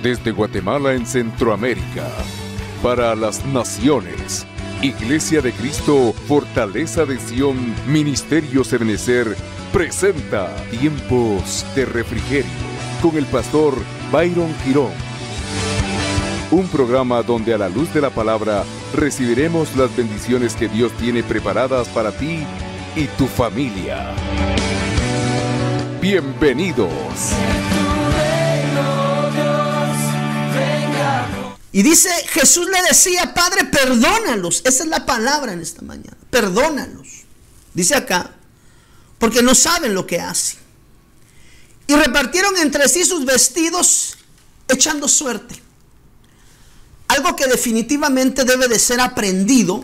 Desde Guatemala en Centroamérica, para las naciones, Iglesia de Cristo, Fortaleza de Sion, Ministerio Ebenecer, presenta Tiempos de Refrigerio con el pastor Byron Girón. Un programa donde a la luz de la palabra recibiremos las bendiciones que Dios tiene preparadas para ti y tu familia. Bienvenidos. Y dice, Jesús le decía, Padre, perdónalos. Esa es la palabra en esta mañana. Perdónalos. Dice acá, porque no saben lo que hacen. Y repartieron entre sí sus vestidos, echando suerte. Algo que definitivamente debe de ser aprendido,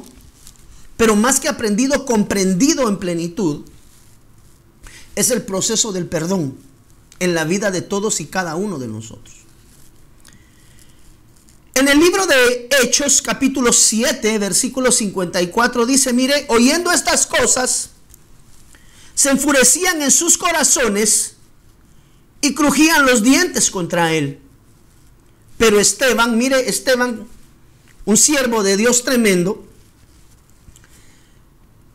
pero más que aprendido, comprendido en plenitud, es el proceso del perdón en la vida de todos y cada uno de nosotros. En el libro de Hechos, capítulo 7, versículo 54, dice, mire, oyendo estas cosas, se enfurecían en sus corazones y crujían los dientes contra él. Pero Esteban, mire, Esteban, un siervo de Dios tremendo,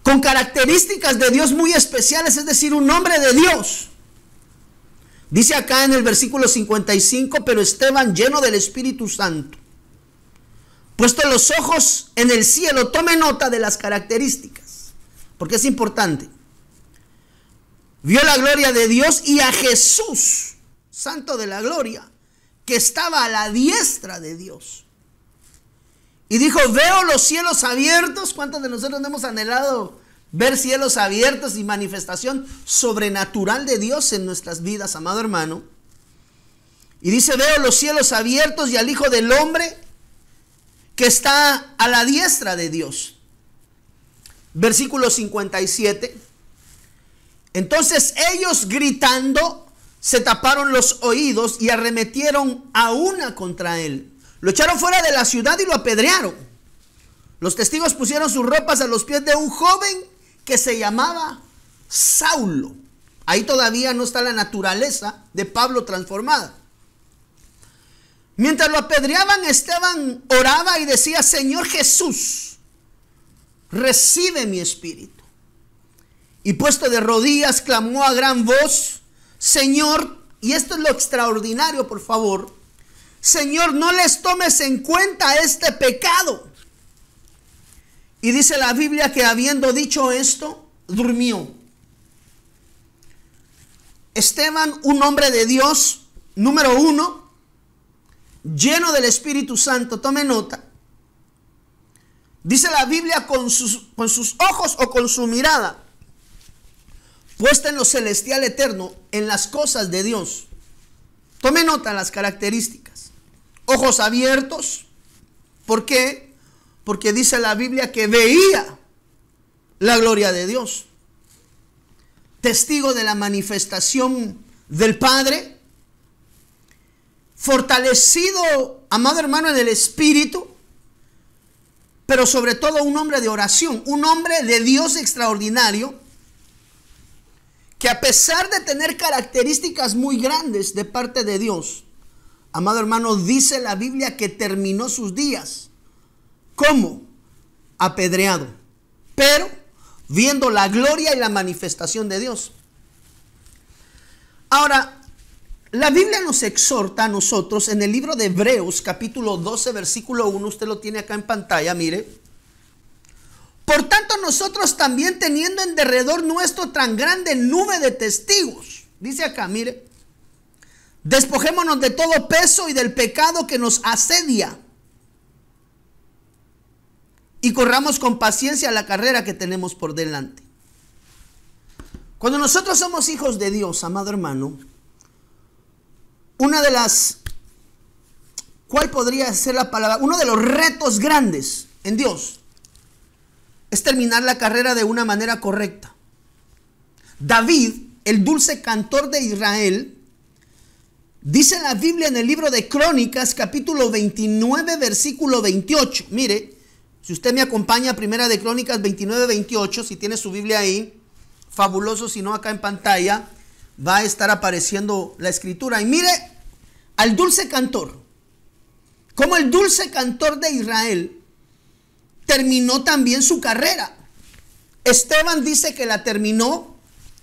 con características de Dios muy especiales, es decir, un hombre de Dios. Dice acá en el versículo 55, pero Esteban, lleno del Espíritu Santo, puesto los ojos en el cielo, tome nota de las características, porque es importante. Vio la gloria de Dios y a Jesús, Santo de la gloria, que estaba a la diestra de Dios. Y dijo, veo los cielos abiertos. ¿Cuántos de nosotros no hemos anhelado ver cielos abiertos y manifestación sobrenatural de Dios en nuestras vidas, amado hermano? Y dice, veo los cielos abiertos y al Hijo del Hombre que está a la diestra de Dios. Versículo 57. Entonces ellos gritando se taparon los oídos y arremetieron a una contra él. Lo echaron fuera de la ciudad y lo apedrearon. Los testigos pusieron sus ropas a los pies de un joven que se llamaba Saulo. Ahí todavía no está la naturaleza de Pablo transformada. Mientras lo apedreaban, Esteban oraba y decía, Señor Jesús, recibe mi espíritu. Y puesto de rodillas, clamó a gran voz, Señor, y esto es lo extraordinario, por favor, Señor, no les tomes en cuenta este pecado. Y dice la Biblia que habiendo dicho esto, durmió. Esteban, un hombre de Dios, número 1, lleno del Espíritu Santo, tome nota. Dice la Biblia con sus ojos o con su mirada puesta en lo celestial eterno, en las cosas de Dios. Tome nota las características. Ojos abiertos. ¿Por qué? Porque dice la Biblia que veía la gloria de Dios. Testigo de la manifestación del Padre. Fortalecido, amado hermano, en el Espíritu. Pero sobre todo un hombre de oración. Un hombre de Dios extraordinario. Que a pesar de tener características muy grandes de parte de Dios, amado hermano, dice la Biblia que terminó sus días. ¿Cómo? Apedreado. Pero viendo la gloria y la manifestación de Dios. Ahora, la Biblia nos exhorta a nosotros en el libro de Hebreos, capítulo 12, versículo 1. Usted lo tiene acá en pantalla, mire. Por tanto, nosotros también teniendo en derredor nuestro tan grande nube de testigos. Dice acá, mire. Despojémonos de todo peso y del pecado que nos asedia. Y corramos con paciencia la carrera que tenemos por delante. Cuando nosotros somos hijos de Dios, amado hermano, una de las, ¿cuál podría ser la palabra? Uno de los retos grandes en Dios es terminar la carrera de una manera correcta. David, el dulce cantor de Israel, dice la Biblia en el libro de Crónicas, capítulo 29, versículo 28. Mire, si usted me acompaña a Primera de Crónicas 29, 28, si tiene su Biblia ahí, fabuloso, si no acá en pantalla, va a estar apareciendo la escritura. Y mire al dulce cantor, Como el dulce cantor de Israel terminó también su carrera. Esteban dice que la terminó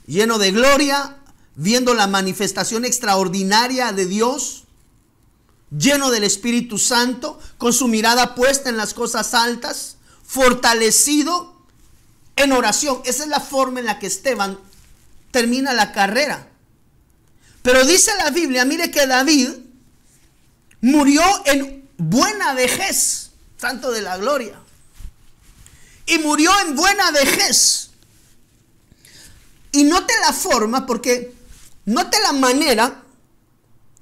lleno de gloria, viendo la manifestación extraordinaria de Dios, lleno del Espíritu Santo, con su mirada puesta en las cosas altas, fortalecido en oración. Esa es la forma en la que Esteban termina la carrera. Pero dice la Biblia, mire que David murió en buena vejez, santo de la gloria. Y murió en buena vejez. Y note la forma, porque note la manera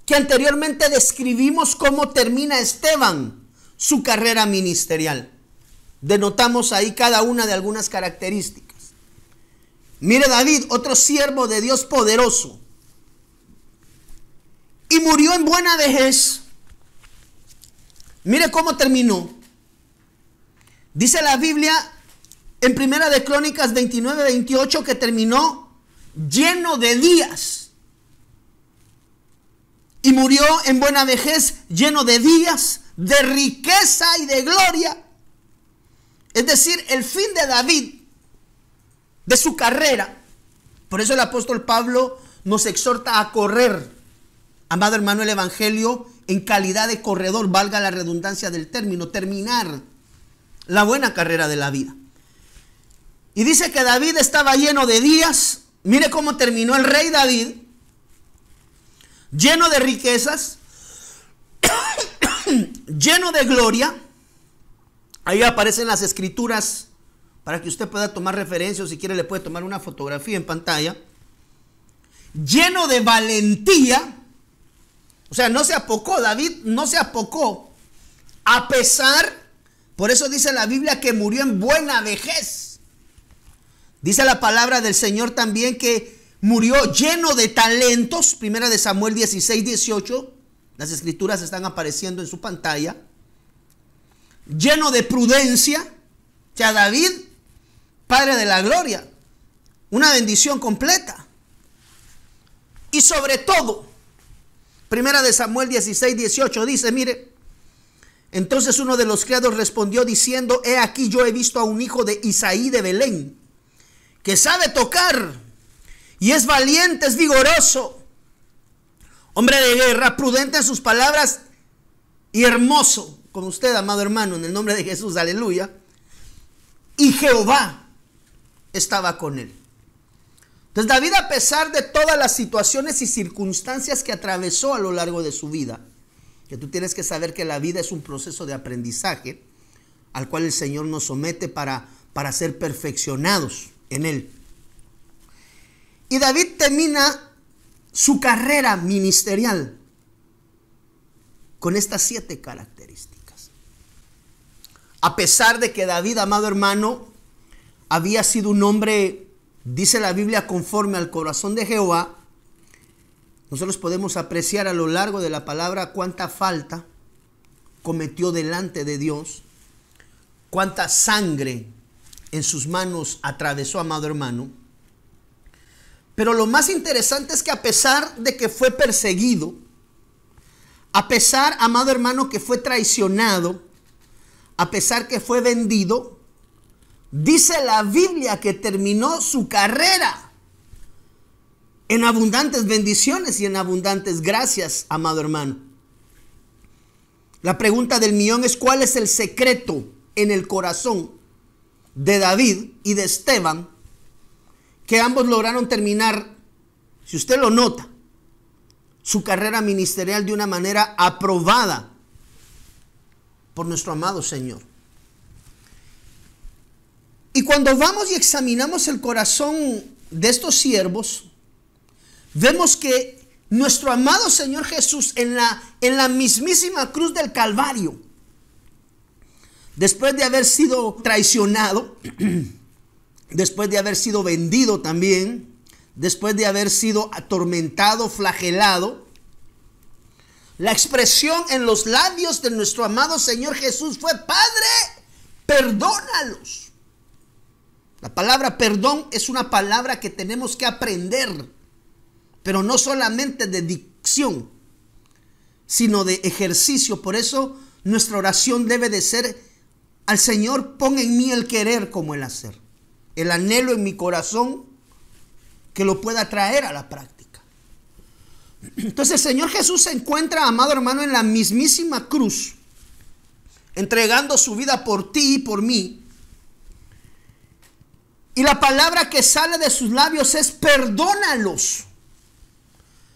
que anteriormente describimos cómo termina Esteban su carrera ministerial. Denotamos ahí cada una de algunas características. Mire David, otro siervo de Dios poderoso. Y murió en buena vejez. Mire cómo terminó. Dice la Biblia en Primera de Crónicas 29-28 que terminó lleno de días. Y murió en buena vejez, lleno de días, de riqueza y de gloria. Es decir, el fin de David, de su carrera. Por eso el apóstol Pablo nos exhorta a correr, amado hermano, el evangelio en calidad de corredor, valga la redundancia del término, terminar la buena carrera de la vida. Y dice que David estaba lleno de días. Mire cómo terminó el rey David, lleno de riquezas, lleno de gloria. Ahí aparecen las escrituras para que usted pueda tomar referencia, o si quiere le puede tomar una fotografía en pantalla. Lleno de valentía. O sea, no se apocó, David no se apocó. A pesar, por eso dice la Biblia que murió en buena vejez. Dice la palabra del Señor también que murió lleno de talentos. Primera de Samuel 16-18. Las escrituras están apareciendo en su pantalla. Lleno de prudencia. O sea, David, Padre de la gloria, una bendición completa. Y sobre todo, Primera de Samuel 16-18 dice, mire, entonces uno de los criados respondió diciendo, he aquí yo he visto a un hijo de Isaí de Belén, que sabe tocar, y es valiente, es vigoroso, hombre de guerra, prudente en sus palabras, y hermoso, con usted, amado hermano, en el nombre de Jesús, aleluya. Y Jehová estaba con él. Entonces David, a pesar de todas las situaciones y circunstancias que atravesó a lo largo de su vida, que tú tienes que saber que la vida es un proceso de aprendizaje al cual el Señor nos somete para ser perfeccionados en él. Y David termina su carrera ministerial con estas 7 características. A pesar de que David, amado hermano, había sido un hombre, dice la Biblia, conforme al corazón de Jehová, nosotros podemos apreciar a lo largo de la palabra cuánta falta cometió delante de Dios, cuánta sangre en sus manos atravesó, amado hermano. Pero lo más interesante es que a pesar de que fue perseguido, a pesar, amado hermano, que fue traicionado, a pesar que fue vendido, dice la Biblia que terminó su carrera en abundantes bendiciones y en abundantes gracias, amado hermano. La pregunta del millón es: ¿cuál es el secreto en el corazón de David y de Esteban, que ambos lograron terminar, si usted lo nota, su carrera ministerial de una manera aprobada por nuestro amado Señor? Y cuando vamos y examinamos el corazón de estos siervos, vemos que nuestro amado Señor Jesús en la mismísima cruz del Calvario, después de haber sido traicionado, después de haber sido vendido también, después de haber sido atormentado, flagelado, la expresión en los labios de nuestro amado Señor Jesús fue: Padre, perdónalos. La palabra perdón es una palabra que tenemos que aprender, pero no solamente de dicción, sino de ejercicio. Por eso nuestra oración debe de ser: al Señor, pon en mí el querer como el hacer, el anhelo en mi corazón que lo pueda traer a la práctica. Entonces el Señor Jesús se encuentra, amado hermano, en la mismísima cruz, entregando su vida por ti y por mí. Y la palabra que sale de sus labios es: perdónalos.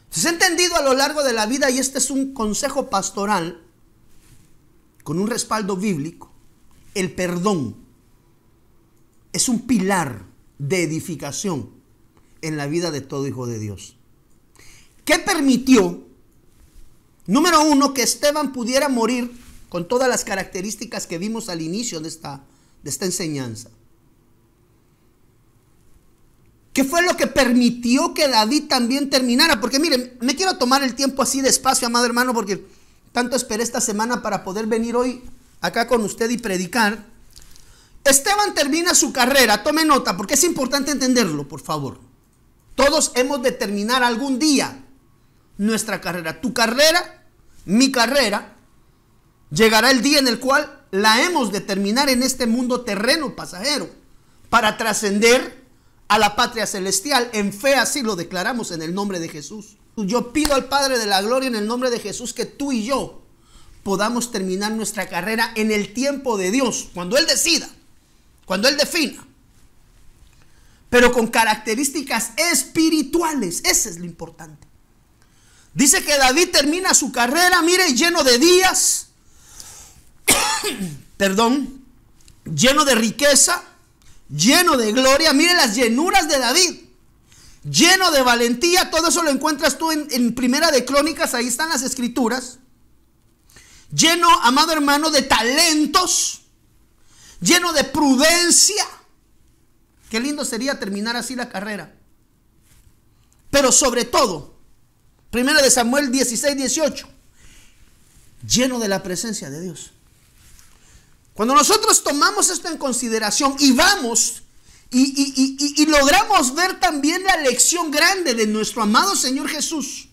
Se ha entendido a lo largo de la vida, y este es un consejo pastoral con un respaldo bíblico: el perdón es un pilar de edificación en la vida de todo hijo de Dios. ¿Qué permitió? Número uno, que Esteban pudiera morir con todas las características que vimos al inicio de esta enseñanza. ¿Qué fue lo que permitió que David también terminara? Porque miren, me quiero tomar el tiempo así despacio, amado hermano, porque tanto esperé esta semana para poder venir hoy acá con usted y predicar. Esteban termina su carrera, tome nota, porque es importante entenderlo, por favor. Todos hemos de terminar algún día nuestra carrera. Tu carrera, mi carrera, llegará el día en el cual la hemos de terminar en este mundo terreno pasajero, para trascender a la patria celestial. En fe así lo declaramos en el nombre de Jesús. Yo pido al Padre de la Gloria en el nombre de Jesús que tú y yo podamos terminar nuestra carrera en el tiempo de Dios, cuando Él decida, cuando Él defina, pero con características espirituales. Ese es lo importante. Dice que David termina su carrera, mire, lleno de días, lleno de riqueza, lleno de gloria. Mire las llenuras de David, lleno de valentía. Todo eso lo encuentras tú en Primera de Crónicas, ahí están las escrituras. Lleno, amado hermano, de talentos, lleno de prudencia. Qué lindo sería terminar así la carrera. Pero sobre todo, Primera de Samuel 16:18, lleno de la presencia de Dios. Cuando nosotros tomamos esto en consideración y vamos y logramos ver también la lección grande de nuestro amado Señor Jesús,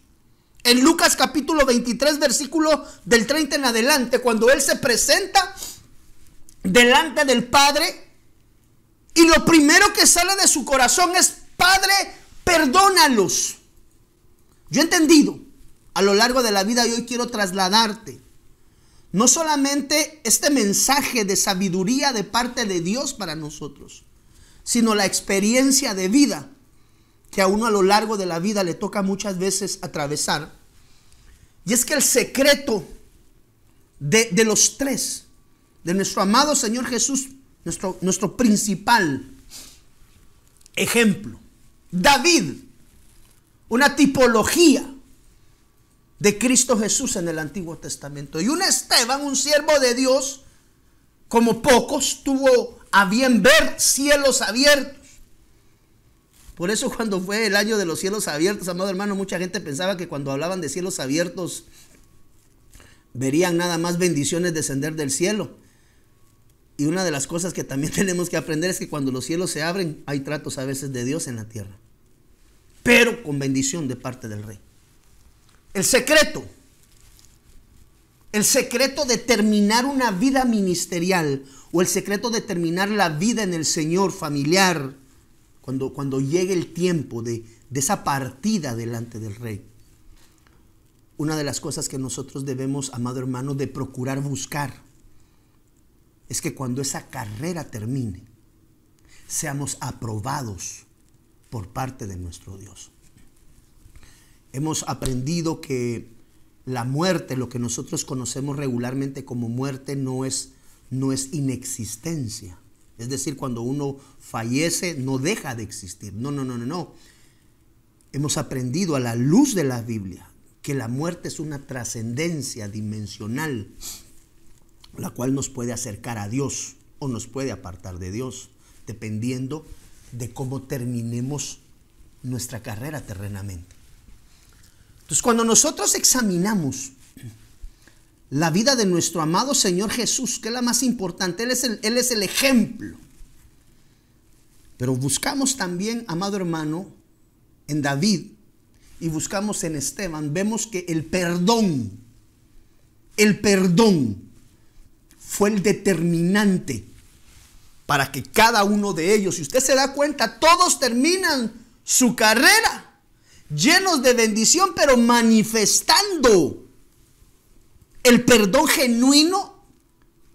en Lucas capítulo 23, versículo del 30 en adelante, cuando Él se presenta delante del Padre, y lo primero que sale de su corazón es: Padre, perdónalos. Yo he entendido a lo largo de la vida, y hoy quiero trasladarte no solamente este mensaje de sabiduría de parte de Dios para nosotros, sino la experiencia de vida que a uno a lo largo de la vida le toca muchas veces atravesar. Y es que el secreto de los tres, de nuestro amado Señor Jesús, nuestro principal ejemplo, David, una tipología de Cristo Jesús en el Antiguo Testamento, y un Esteban, un siervo de Dios como pocos, tuvo a bien ver cielos abiertos. Por eso cuando fue el año de los cielos abiertos, amado hermano, mucha gente pensaba que cuando hablaban de cielos abiertos verían nada más bendiciones descender del cielo. Y una de las cosas que también tenemos que aprender es que cuando los cielos se abren, hay tratos a veces de Dios en la tierra, pero con bendición de parte del Rey. El secreto de terminar una vida ministerial, o el secreto de terminar la vida en el Señor familiar, cuando llegue el tiempo de esa partida delante del Rey. Una de las cosas que nosotros debemos, amado hermano, de procurar buscar, es que cuando esa carrera termine, seamos aprobados por parte de nuestro Dios. Hemos aprendido que la muerte, lo que nosotros conocemos regularmente como muerte, no es inexistencia. Es decir, cuando uno fallece no deja de existir. No. Hemos aprendido a la luz de la Biblia que la muerte es una trascendencia dimensional, la cual nos puede acercar a Dios o nos puede apartar de Dios, dependiendo de cómo terminemos nuestra carrera terrenamente. Entonces, cuando nosotros examinamos la vida de nuestro amado Señor Jesús, que es la más importante, Él es el ejemplo. Pero buscamos también, amado hermano, en David, y buscamos en Esteban, vemos que el perdón fue el determinante para que cada uno de ellos, si usted se da cuenta, todos terminan su carrera llenos de bendición, pero manifestando el perdón genuino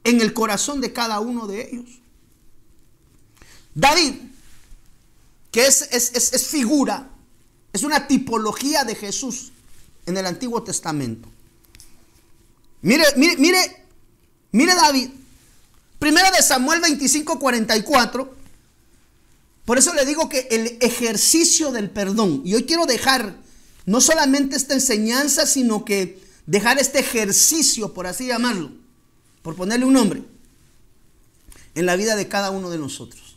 en el corazón de cada uno de ellos. David, que es figura, es una tipología de Jesús en el Antiguo Testamento. Mire David, 1 Samuel 25:44. Por eso le digo que el ejercicio del perdón, y hoy quiero dejar no solamente esta enseñanza, sino que dejar este ejercicio, por así llamarlo, por ponerle un nombre, en la vida de cada uno de nosotros.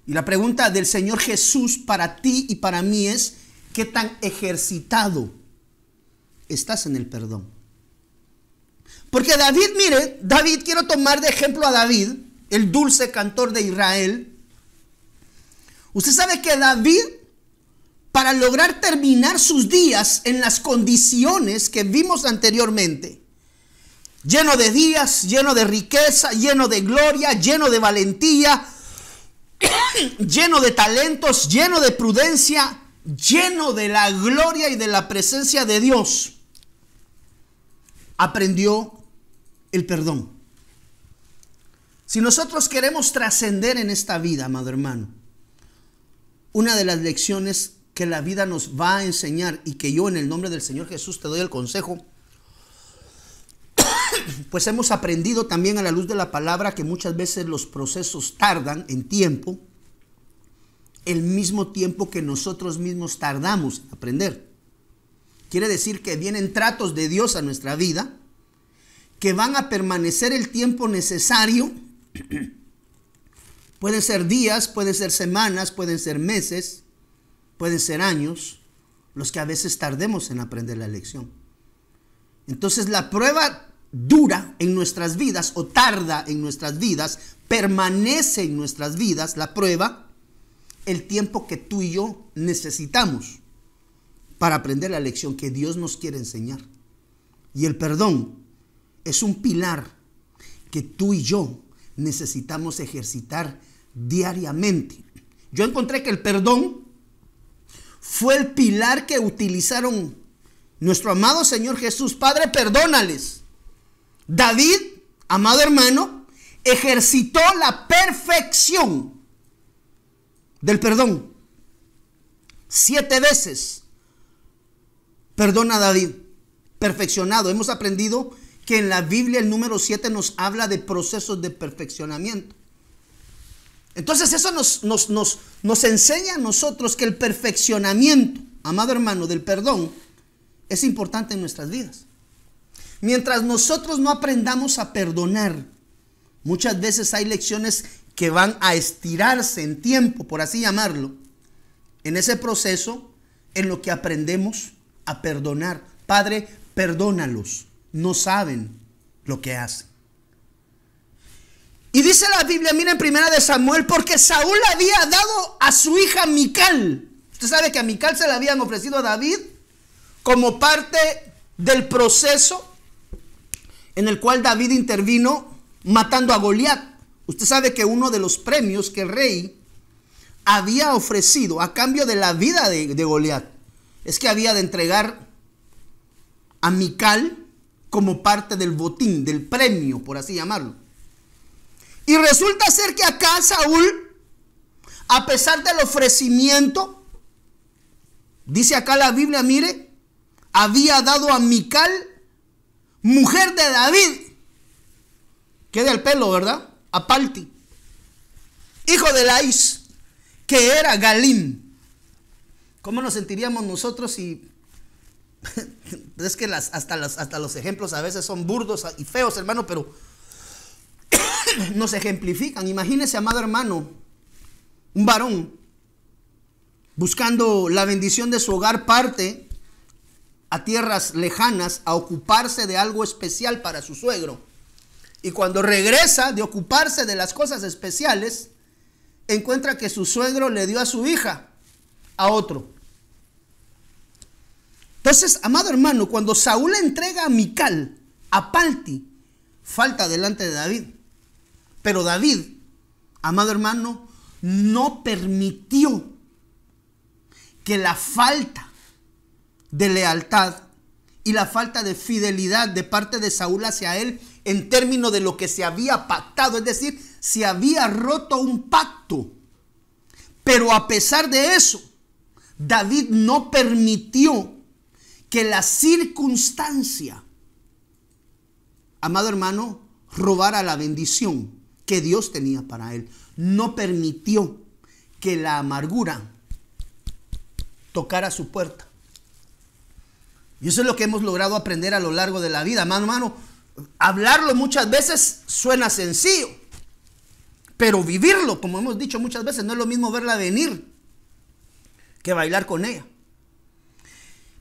Y la pregunta del Señor Jesús para ti y para mí es: ¿qué tan ejercitado estás en el perdón? Porque David, mire, quiero tomar de ejemplo a David, el dulce cantor de Israel. Usted sabe que David, para lograr terminar sus días en las condiciones que vimos anteriormente, lleno de días, lleno de riqueza, lleno de gloria, lleno de valentía, lleno de talentos, lleno de prudencia, lleno de la gloria y de la presencia de Dios, aprendió el perdón. Si nosotros queremos trascender en esta vida, amado hermano, una de las lecciones que la vida nos va a enseñar, y que yo en el nombre del Señor Jesús te doy el consejo, pues hemos aprendido también a la luz de la palabra que muchas veces los procesos tardan en tiempo, el mismo tiempo que nosotros mismos tardamos en aprender. Quiere decir que vienen tratos de Dios a nuestra vida que van a permanecer el tiempo necesario. Pueden ser días, pueden ser semanas, pueden ser meses, pueden ser años, los que a veces tardemos en aprender la lección. Entonces la prueba dura en nuestras vidas, o tarda en nuestras vidas, permanece en nuestras vidas la prueba, el tiempo que tú y yo necesitamos para aprender la lección que Dios nos quiere enseñar. Y el perdón es un pilar que tú y yo necesitamos ejercitar diariamente. Yo encontré que el perdón fue el pilar que utilizaron nuestro amado Señor Jesús. Padre, perdónales. David, amado hermano, ejercitó la perfección del perdón. 7 veces perdona David, perfeccionado. Hemos aprendido que en la Biblia el número 7 nos habla de procesos de perfeccionamiento. Entonces eso nos enseña a nosotros que el perfeccionamiento, amado hermano, del perdón es importante en nuestras vidas. Mientras nosotros no aprendamos a perdonar, muchas veces hay lecciones que van a estirarse en tiempo, por así llamarlo, en ese proceso en lo que aprendemos a perdonar. Padre, perdónalos, no saben lo que hacen. Y dice la Biblia, miren, en 1 Samuel, porque Saúl había dado a su hija Mical. Usted sabe que a Mical se la habían ofrecido a David como parte del proceso en el cual David intervino matando a Goliat. Usted sabe que uno de los premios que el rey había ofrecido a cambio de la vida de Goliat es que había de entregar a Mical como parte del botín, del premio, por así llamarlo. Y resulta ser que acá Saúl, a pesar del ofrecimiento, dice acá la Biblia, mire, había dado a Mical, mujer de David, que de el pelo, ¿verdad?, a Palti, hijo de Lais, que era Galim. ¿Cómo nos sentiríamos nosotros si... Es que hasta los ejemplos a veces son burdos y feos, hermano, pero nos ejemplifican. Imagínese, amado hermano, un varón buscando la bendición de su hogar, parte a tierras lejanas a ocuparse de algo especial para su suegro. Y cuando regresa de ocuparse de las cosas especiales, encuentra que su suegro le dio a su hija a otro. Entonces, amado hermano, cuando Saúl le entrega a Mical, a Palti, falta delante de David. Pero David, amado hermano, no permitió que la falta de lealtad y la falta de fidelidad de parte de Saúl hacia él, en términos de lo que se había pactado, es decir, se había roto un pacto. Pero a pesar de eso, David no permitió que la circunstancia, amado hermano, robara la bendición que Dios tenía para él. No permitió que la amargura tocara su puerta. Y eso es lo que hemos logrado aprender a lo largo de la vida. Hermano, hablarlo muchas veces suena sencillo, pero vivirlo, como hemos dicho muchas veces, no es lo mismo verla venir que bailar con ella.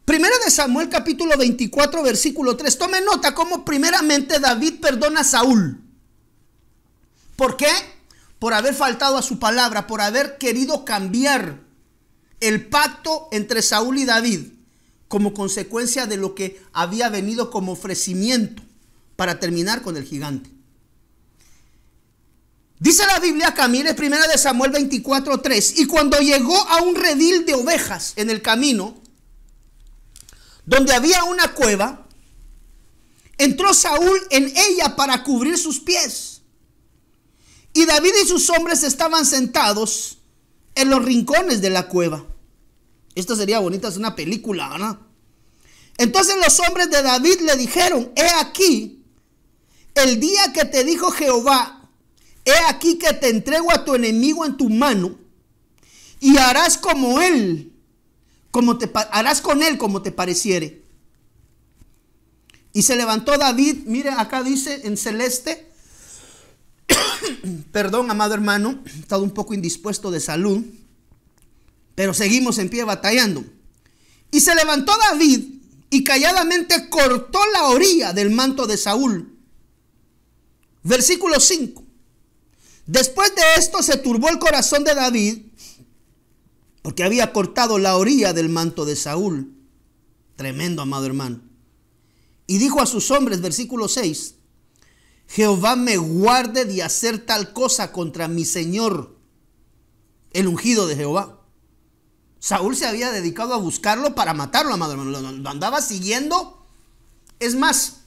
Primera de Samuel capítulo 24 versículo 3. Tome nota cómo primeramente David perdona a Saúl. ¿Por qué? Por haber faltado a su palabra, por haber querido cambiar el pacto entre Saúl y David como consecuencia de lo que había venido como ofrecimiento para terminar con el gigante. Dice la Biblia acá, mire, primera de Samuel 24:3. Y cuando llegó a un redil de ovejas en el camino, donde había una cueva, entró Saúl en ella para cubrir sus pies. Y David y sus hombres estaban sentados en los rincones de la cueva. Esto sería bonita, es una película, ¿no? Entonces los hombres de David le dijeron: he aquí, el día que te dijo Jehová, he aquí que te entrego a tu enemigo en tu mano, y harás como él, harás con él como te pareciere. Y se levantó David, mire acá dice en celeste, perdón, amado hermano, he estado un poco indispuesto de salud, pero seguimos en pie batallando. Y se levantó David y calladamente cortó la orilla del manto de Saúl. Versículo 5. Después de esto se turbó el corazón de David, porque había cortado la orilla del manto de Saúl. Tremendo, amado hermano. Y dijo a sus hombres, versículo 6, Jehová me guarde de hacer tal cosa contra mi señor, el ungido de Jehová. Saúl se había dedicado a buscarlo para matarlo, amado hermano. Lo andaba siguiendo. Es más,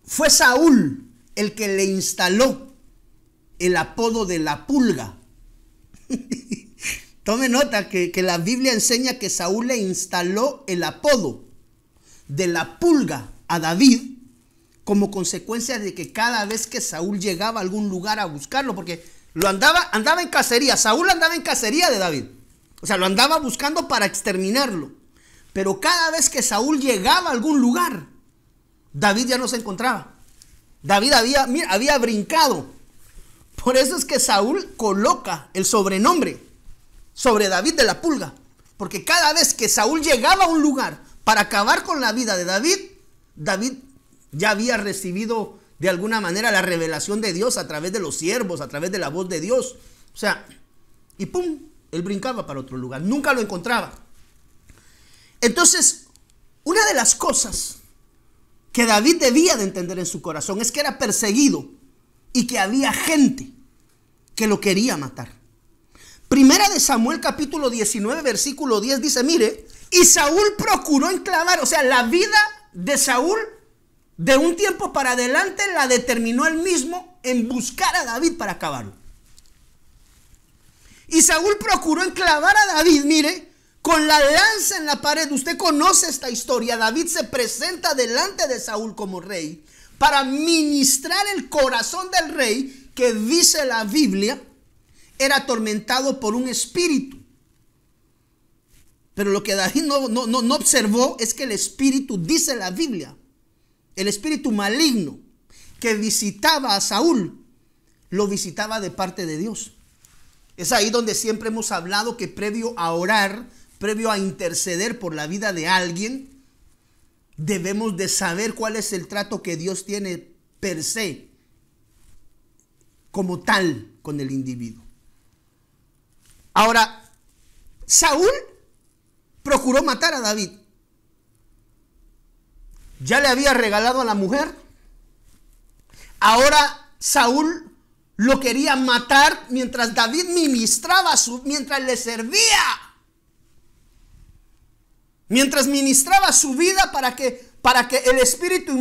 fue Saúl el que le instaló el apodo de la pulga. Tome nota que la Biblia enseña que Saúl le instaló el apodo de la pulga a David como consecuencia de que cada vez que Saúl llegaba a algún lugar a buscarlo, porque andaba en cacería, Saúl andaba en cacería de David, o sea, lo andaba buscando para exterminarlo, pero cada vez que Saúl llegaba a algún lugar, David ya no se encontraba. David había brincado. Por eso es que Saúl coloca el sobrenombre sobre David de la pulga, porque cada vez que Saúl llegaba a un lugar para acabar con la vida de David, David ya había recibido de alguna manera la revelación de Dios a través de los siervos, a través de la voz de Dios. O sea, y pum, él brincaba para otro lugar, nunca lo encontraba. Entonces, una de las cosas que David debía de entender en su corazón es que era perseguido y que había gente que lo quería matar. Primera de Samuel capítulo 19 versículo 10 dice, mire, y Saúl procuró enclavar, o sea, la vida de Saúl de un tiempo para adelante la determinó él mismo en buscar a David para acabarlo. Y Saúl procuró enclavar a David, mire, con la lanza en la pared. Usted conoce esta historia. David se presenta delante de Saúl como rey para ministrar el corazón del rey, que dice la Biblia era atormentado por un espíritu. Pero lo que David no observó es que el espíritu, dice la Biblia, el espíritu maligno que visitaba a Saúl, lo visitaba de parte de Dios. Es ahí donde siempre hemos hablado que previo a orar, previo a interceder por la vida de alguien, debemos de saber cuál es el trato que Dios tiene per se, como tal, con el individuo. Ahora, Saúl procuró matar a David. Ya le había regalado a la mujer, Ahora Saúl lo quería matar mientras David ministraba, mientras le servía. Mientras ministraba su vida para que el espíritu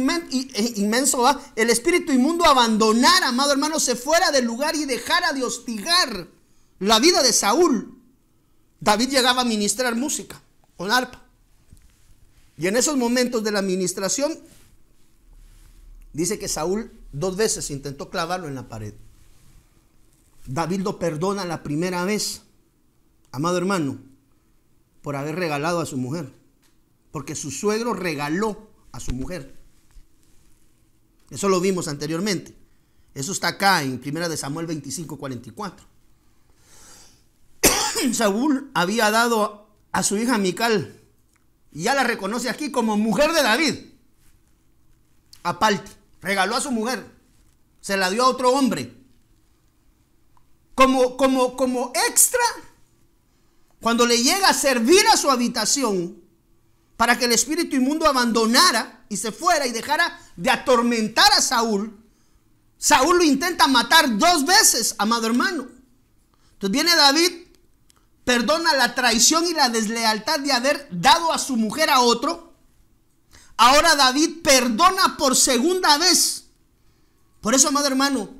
inmenso, el espíritu inmundo abandonara, amado hermano, se fuera del lugar y dejara de hostigar la vida de Saúl. David llegaba a ministrar música con arpa. Y en esos momentos de la ministración, dice que Saúl 2 veces intentó clavarlo en la pared. David lo perdona la primera vez, amado hermano, por haber regalado a su mujer. Porque su suegro regaló a su mujer. Eso lo vimos anteriormente. Eso está acá en 1 Samuel 25:44. Saúl había dado a su hija Mical, y ya la reconoce aquí como mujer de David. Aparte, regaló a su mujer, se la dio a otro hombre. Como extra, cuando le llega a servir a su habitación, para que el espíritu inmundo abandonara y se fuera y dejara de atormentar a Saúl, Saúl lo intenta matar 2 veces, amado hermano. Entonces viene David, perdona la traición y la deslealtad de haber dado a su mujer a otro. Ahora David perdona por segunda vez. Por eso, amado hermano,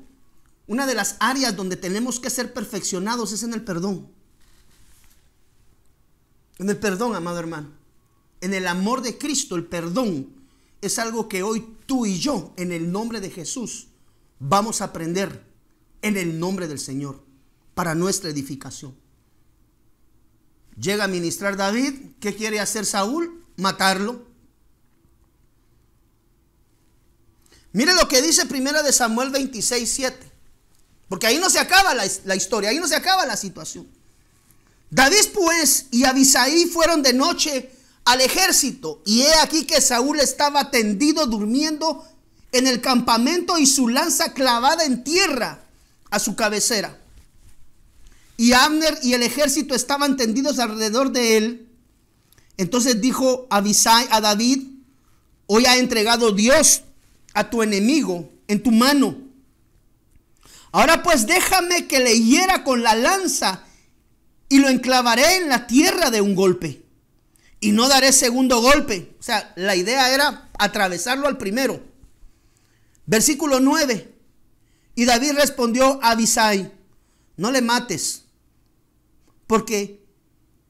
una de las áreas donde tenemos que ser perfeccionados es en el perdón. En el perdón, amado hermano. En el amor de Cristo, el perdón es algo que hoy tú y yo, en el nombre de Jesús, vamos a aprender en el nombre del Señor para nuestra edificación. Llega a ministrar David. ¿Qué quiere hacer Saúl? Matarlo. Mire lo que dice 1 Samuel 26:7. Porque ahí no se acaba la historia, ahí no se acaba la situación. David pues y Abisai fueron de noche al ejército, y he aquí que Saúl estaba tendido durmiendo en el campamento y su lanza clavada en tierra a su cabecera. Y Abner y el ejército estaban tendidos alrededor de él. Entonces dijo Abisai a David: hoy ha entregado Dios a tu enemigo en tu mano. Ahora pues déjame que le hiera con la lanza y lo enclavaré en la tierra de un golpe. Y no daré segundo golpe. O sea, la idea era atravesarlo al primero. Versículo 9. Y David respondió a Abisai: no le mates, porque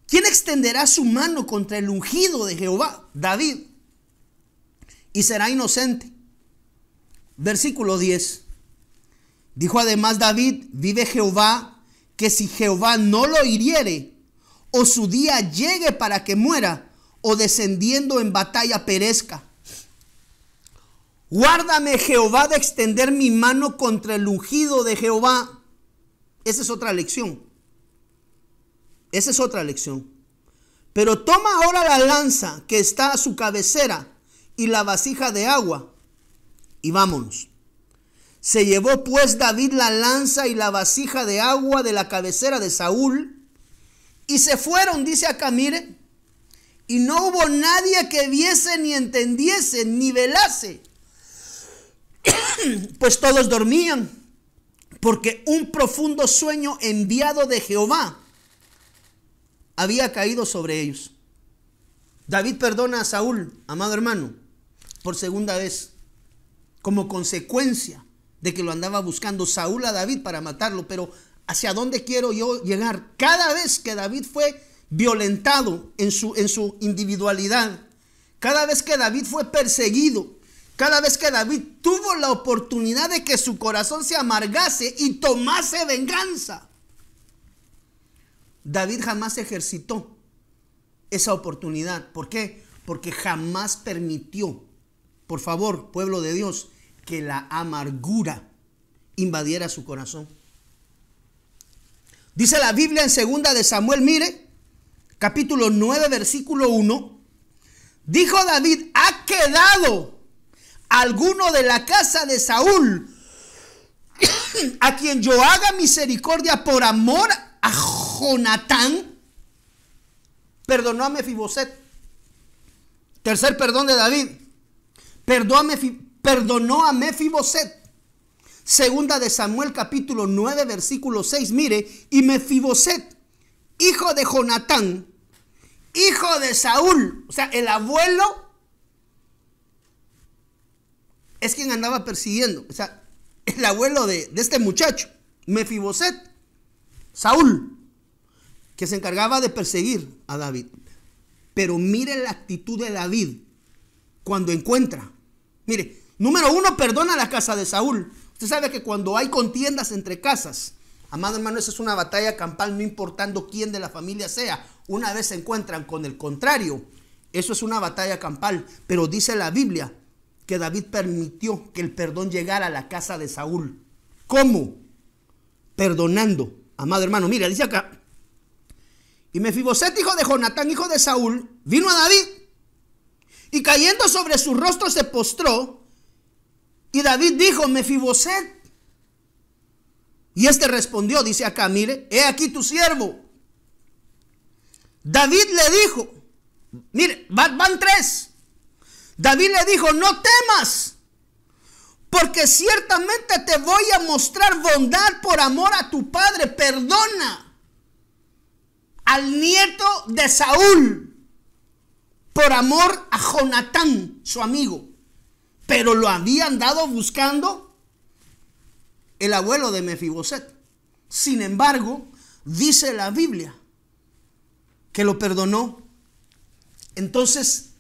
¿quién extenderá su mano contra el ungido de Jehová? David. Y será inocente. Versículo 10. Dijo además David: vive Jehová, que si Jehová no lo hiriere, o su día llegue para que muera, o descendiendo en batalla perezca. Guárdame Jehová de extender mi mano contra el ungido de Jehová. Esa es otra lección. Esa es otra lección. Pero toma ahora la lanza que está a su cabecera y la vasija de agua, y vámonos. Se llevó pues David la lanza y la vasija de agua de la cabecera de Saúl, y se fueron, dice acá, mire, y no hubo nadie que viese, ni entendiese, ni velase, pues todos dormían, porque un profundo sueño enviado de Jehová había caído sobre ellos. David perdona a Saúl, amado hermano, por segunda vez, como consecuencia de que lo andaba buscando Saúl a David para matarlo. Pero ¿hacia dónde quiero yo llegar? Cada vez que David fue violentado en su individualidad, cada vez que David fue perseguido, cada vez que David tuvo la oportunidad de que su corazón se amargase y tomase venganza, David jamás ejercitó esa oportunidad. ¿Por qué? Porque jamás permitió, por favor, pueblo de Dios, que la amargura invadiera su corazón. Dice la Biblia en 2 de Samuel, mire, capítulo 9, versículo 1. Dijo David: ¿ha quedado alguno de la casa de Saúl a quien yo haga misericordia por amor a Jonatán? Perdonó a Mefiboset. Tercer perdón de David. Perdonó a Mefiboset, Segunda de Samuel capítulo 9 versículo 6. Mire, y Mefiboset, hijo de Jonatán, hijo de Saúl, o sea, el abuelo es quien andaba persiguiendo, o sea, el abuelo de este muchacho, Mefiboset, Saúl, que se encargaba de perseguir a David. Pero mire la actitud de David cuando encuentra. Mire, número uno, perdona la casa de Saúl. Usted sabe que cuando hay contiendas entre casas, amado hermano, esa es una batalla campal, no importando quién de la familia sea. Una vez se encuentran con el contrario, eso es una batalla campal. Pero dice la Biblia que David permitió que el perdón llegara a la casa de Saúl. ¿Cómo? Perdonando. Amado hermano, mira, dice acá. Y Mefiboset, hijo de Jonatán, hijo de Saúl, vino a David y cayendo sobre su rostro se postró. Y David dijo: Mefiboset. Y este respondió, dice acá, mire, he aquí tu siervo. David le dijo, mire, van tres. David le dijo: no temas, porque ciertamente te voy a mostrar bondad por amor a tu padre. Perdona al nieto de Saúl por amor a Jonatán, su amigo. Pero lo había andado buscando el abuelo de Mefiboset. Sin embargo, dice la Biblia que lo perdonó. Entonces,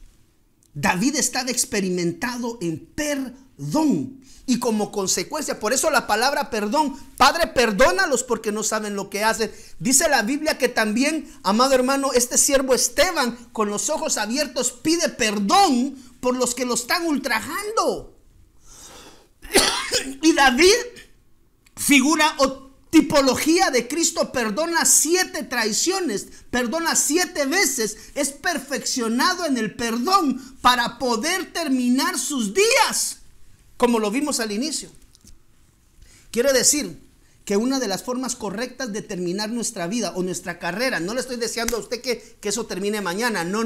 David estaba experimentado en perdón. Y como consecuencia, por eso la palabra perdón, Padre, perdónalos porque no saben lo que hacen. Dice la Biblia que también, amado hermano, este siervo Esteban, con los ojos abiertos, pide perdón por los que lo están ultrajando. Y David, figura o tipología de Cristo, perdona 7 traiciones, perdona 7 veces, es perfeccionado en el perdón para poder terminar sus días, como lo vimos al inicio. Quiere decir que una de las formas correctas de terminar nuestra vida o nuestra carrera, no le estoy deseando a usted que eso termine mañana, no.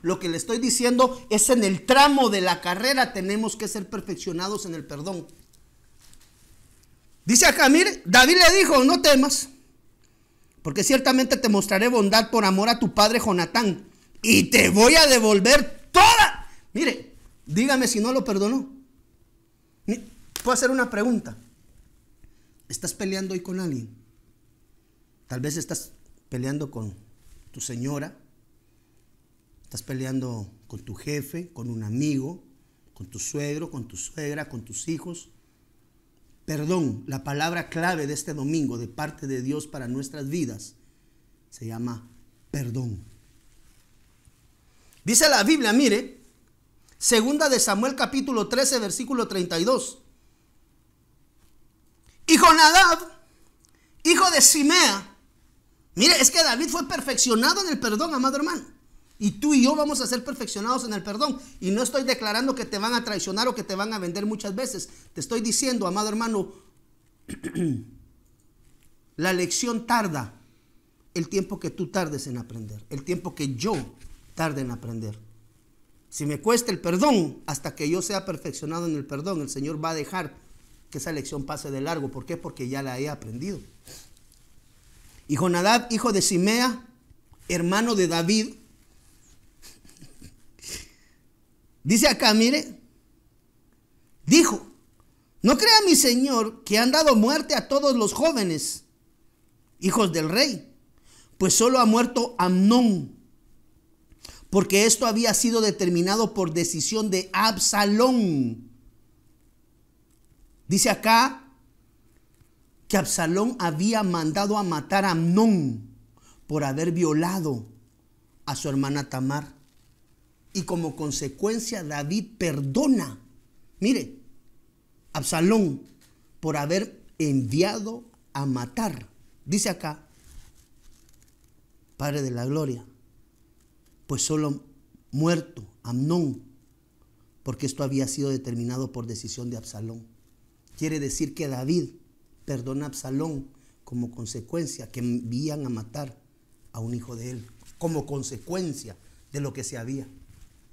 Lo que le estoy diciendo es en el tramo de la carrera tenemos que ser perfeccionados en el perdón. Dice acá, mire, David le dijo: no temas, porque ciertamente te mostraré bondad por amor a tu padre Jonatán, y te voy a devolver toda. Mire, dígame si no lo perdonó. Puedo hacer una pregunta. ¿Estás peleando hoy con alguien? Tal vez estás peleando con tu señora, estás peleando con tu jefe, con un amigo, con tu suegro, con tu suegra, con tus hijos. Perdón, la palabra clave de este domingo de parte de Dios para nuestras vidas se llama perdón. Dice la Biblia, mire, segunda de Samuel capítulo 13 versículo 32. Y Jonadab, hijo de Simea, mire, es que David fue perfeccionado en el perdón, amado hermano. Y tú y yo vamos a ser perfeccionados en el perdón. Y no estoy declarando que te van a traicionar o que te van a vender muchas veces. Te estoy diciendo, amado hermano, la lección tarda el tiempo que tú tardes en aprender, el tiempo que yo tarde en aprender. Si me cuesta el perdón, hasta que yo sea perfeccionado en el perdón, el Señor va a dejar que esa lección pase de largo. ¿Por qué? Porque ya la he aprendido. Y Jonadab, hijo de Simea, hermano de David, dice acá, mire, dijo: no crea mi señor que han dado muerte a todos los jóvenes, hijos del rey, pues solo ha muerto Amnón, porque esto había sido determinado por decisión de Absalón. Dice acá que Absalón había mandado a matar a Amnón por haber violado a su hermana Tamar. Y como consecuencia David perdona, mire, Absalón por haber enviado a matar. Dice acá, Padre de la gloria, pues solo muerto Amnón, porque esto había sido determinado por decisión de Absalón. Quiere decir que David perdona a Absalón como consecuencia que envían a matar a un hijo de él, como consecuencia de lo que se había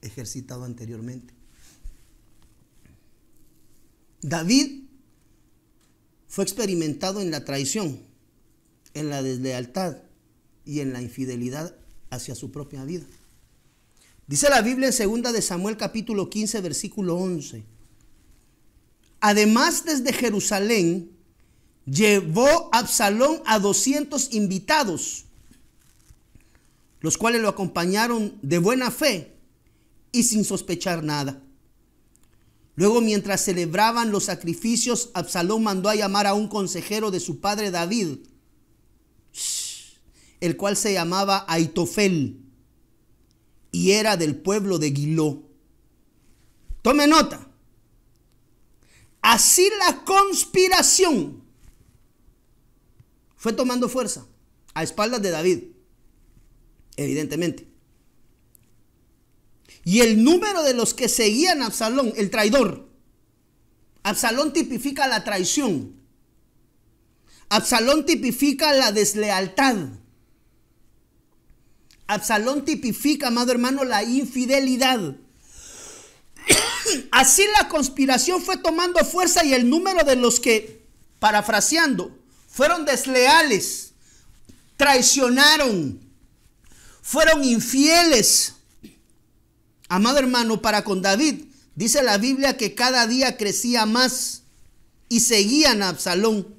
ejercitado anteriormente. David fue experimentado en la traición, en la deslealtad y en la infidelidad hacia su propia vida. Dice la Biblia en 2 de Samuel capítulo 15 versículo 11. Además, desde Jerusalén llevó Absalón a 200 invitados, los cuales lo acompañaron de buena fe y sin sospechar nada. Luego, mientras celebraban los sacrificios, Absalón mandó a llamar a un consejero de su padre David, el cual se llamaba Aitofel y era del pueblo de Giló. Tome nota. Así la conspiración fue tomando fuerza a espaldas de David, evidentemente. Y el número de los que seguían a Absalón, el traidor. Absalón tipifica la traición. Absalón tipifica la deslealtad. Absalón tipifica, amado hermano, la infidelidad. Así la conspiración fue tomando fuerza y el número de los que, parafraseando, fueron desleales, traicionaron, fueron infieles, amado hermano, para con David. Dice la Biblia que cada día crecía más y seguían a Absalón.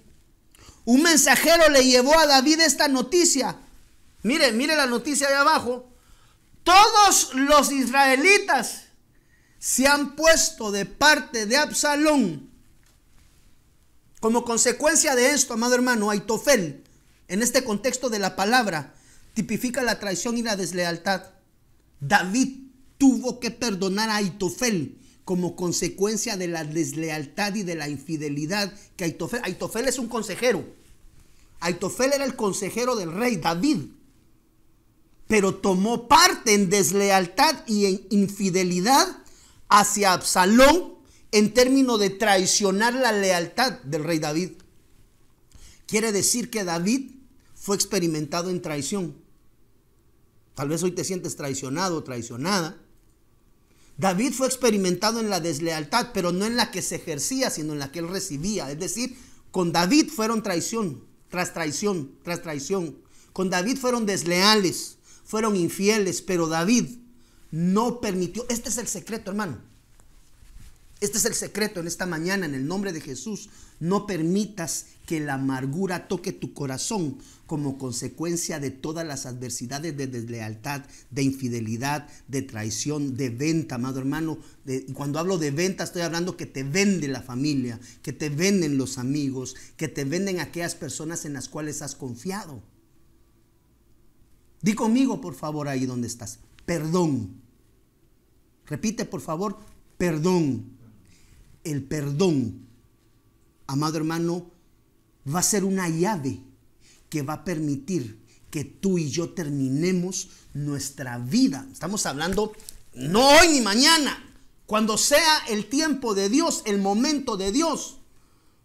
Un mensajero le llevó a David esta noticia. Mire la noticia de abajo. Todos los israelitas se han puesto de parte de Absalón. Como consecuencia de esto, amado hermano, Aitofel, en este contexto de la palabra, tipifica la traición y la deslealtad. David tuvo que perdonar a Aitofel como consecuencia de la deslealtad y de la infidelidad que Aitofel es un consejero. Aitofel era el consejero del rey David, pero tomó parte en deslealtad y en infidelidad hacia Absalón en términos de traicionar la lealtad del rey David. Quiere decir que David fue experimentado en traición. Tal vez hoy te sientes traicionado o traicionada. David fue experimentado en la deslealtad, pero no en la que se ejercía, sino en la que él recibía. Es decir, con David fueron traición, tras traición, tras traición. Con David fueron desleales, fueron infieles, pero David no permitió. Este es el secreto, hermano. Este es el secreto en esta mañana, en el nombre de Jesús. No permitas que la amargura toque tu corazón como consecuencia de todas las adversidades de deslealtad, de infidelidad, de traición, de venta, amado hermano. Cuando hablo de venta, estoy hablando que te vende la familia, que te venden los amigos, que te venden aquellas personas en las cuales has confiado. Di conmigo, por favor, ahí donde estás. Perdón. Repite, por favor, perdón. El perdón, amado hermano, va a ser una llave que va a permitir que tú y yo terminemos nuestra vida. Estamos hablando no hoy ni mañana, cuando sea el tiempo de Dios, el momento de Dios.